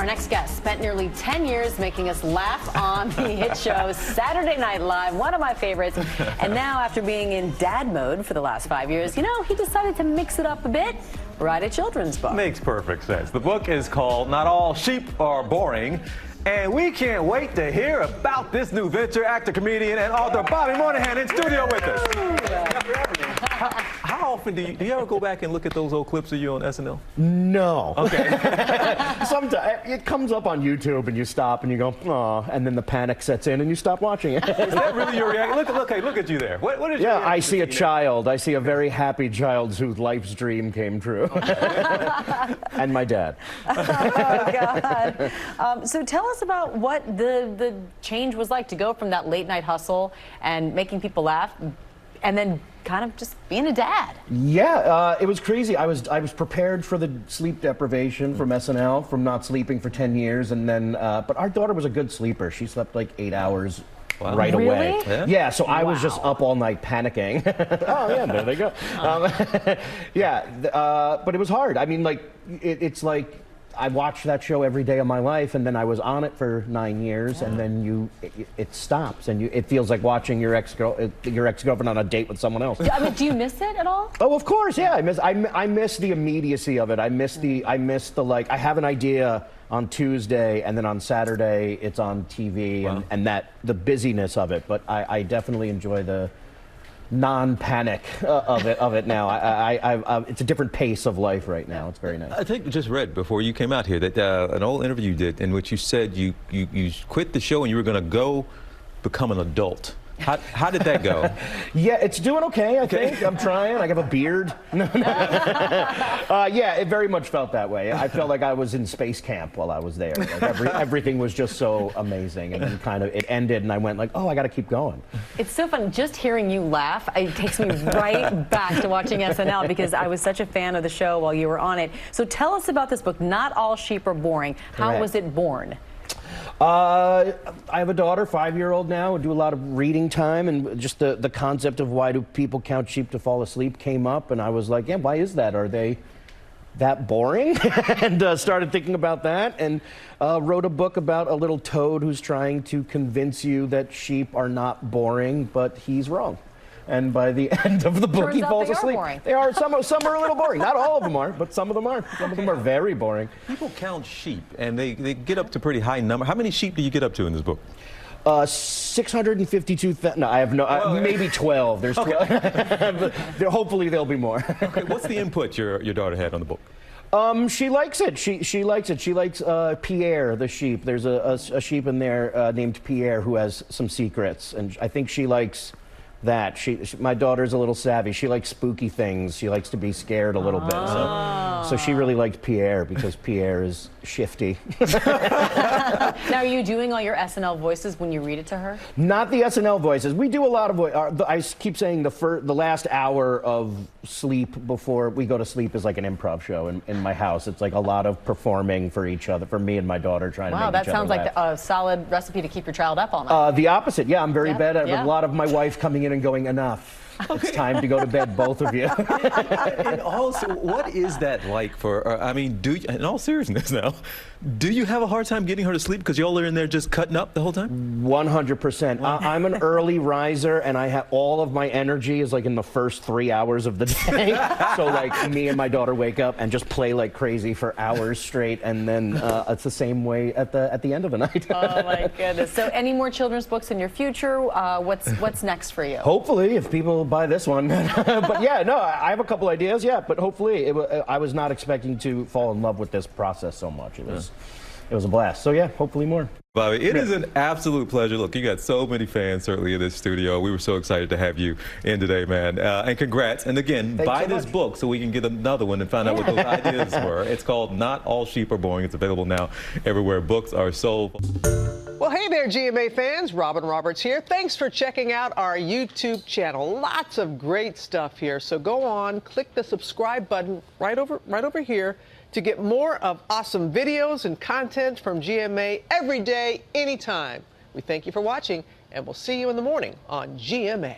Our next guest spent nearly 10 years making us laugh on the hit show Saturday Night Live, one of my favorites. And now, after being in dad mode for the last 5 years, he decided to mix it up a bit. Write a children's book. Makes perfect sense. The book is called Not All Sheep Are Boring. And we can't wait to hear about this new venture. Actor, comedian, and author Bobby Moynihan in studio with us. How often do you ever go back and look at those old clips of you on SNL? No. Okay. Sometimes it comes up on YouTube and you stop and you go, aw, and then the panic sets in and you stop watching it. Is that really your reaction? Look at you there. What is your reaction? I see a child. I see a very happy child whose life's dream came true. And my dad. Oh, God. So tell us about what the change was like to go from that late night hustle and making people laugh and then kind of just being a dad. Yeah, it was crazy. I was prepared for the sleep deprivation from SNL, from not sleeping for 10 years, and then, but our daughter was a good sleeper. She slept like 8 hours. Wow. Right Really? away. Yeah, so I was just up all night panicking. Oh, yeah, there they go. But it was hard. I mean, like, it's like, I watched that show every day of my life, and then I was on it for 9 years, and then it stops, and it feels like watching your ex-girlfriend on a date with someone else. I mean, do you miss it at all? Oh, of course, yeah. I miss the immediacy of it. I miss the like. I have an idea on Tuesday, and then on Saturday it's on TV, Wow. and the busyness of it. But I definitely enjoy the non-panic of it now. It's a different pace of life right now. It's very nice. I think you just read before you came out here that an old interview you did in which you said you quit the show and you were going to go become an adult. How did that go? Yeah, it's doing okay, I think. I'm trying. I have a beard. Yeah, it very much felt that way. I felt like I was in space camp while I was there. Like everything was just so amazing, and then kind of it ended, and I went like, oh, I got to keep going. It's so fun. Just hearing you laugh, it takes me right back to watching SNL because I was such a fan of the show while you were on it. So tell us about this book, Not All Sheep Are Boring. How Correct. was it born? I have a daughter, 5-year-old now. I do a lot of reading time, and just the concept of why do people count sheep to fall asleep came up, and I was like, yeah, why is that? Are they that boring? And started thinking about that, and wrote a book about a little toad who's trying to convince you that sheep are not boring, but he's wrong. And by the end of the book, Turns he out falls they are asleep. boring. They are. Some are a little boring. Not all of them are, but some of them are. Some of them are very boring. People count sheep, and they get up to pretty high number. How many sheep do you get up to in this book? 652. No, I have no. Maybe 12. There's 12. Hopefully there'll be more. Okay, what's the input your daughter had on the book? She likes it. She likes it. She likes Pierre, the sheep. There's a sheep in there named Pierre who has some secrets, and I think she likes that. My daughter's a little savvy. She likes spooky things. She likes to be scared a little bit. So she really liked Pierre because Pierre is shifty. Now, are you doing all your SNL voices when you read it to her? Not the SNL voices. We do a lot of I keep saying the last hour of sleep before we go to sleep is like an improv show in my house. It's like a lot of performing for each other, for me and my daughter, trying to make each other laugh. Wow, that sounds like a solid recipe to keep your child up all night. The opposite. Yeah, I'm very bad at it. Yeah. A lot of my wife coming in and going, enough. It's time to go to bed, both of you. And also, what is that like for, I mean, in all seriousness now, do you have a hard time getting her to sleep because y'all are in there just cutting up the whole time? 100%. I'm an early riser, and I have all of my energy is like in the first 3 hours of the day. So like me and my daughter wake up and just play like crazy for hours straight, and then it's the same way at the end of the night. Oh my goodness. So any more children's books in your future? What's next for you? Hopefully, if people buy this one. But yeah, no, I have a couple ideas, yeah, but hopefully I was not expecting to fall in love with this process so much. It was a blast. So yeah, hopefully more. Bobby, it is an absolute pleasure. Look, you got so many fans certainly in this studio. We were so excited to have you in today, man. And congrats. And again, buy this book so we can get another one and find out what those ideas were. It's called Not All Sheep Are Boring. It's available now everywhere books are sold. Well, hey there, GMA fans. Robin Roberts here. Thanks for checking out our YouTube channel. Lots of great stuff here. So go on, click the subscribe button right over here to get more of awesome videos and content from GMA every day, anytime. We thank you for watching, and we'll see you in the morning on GMA.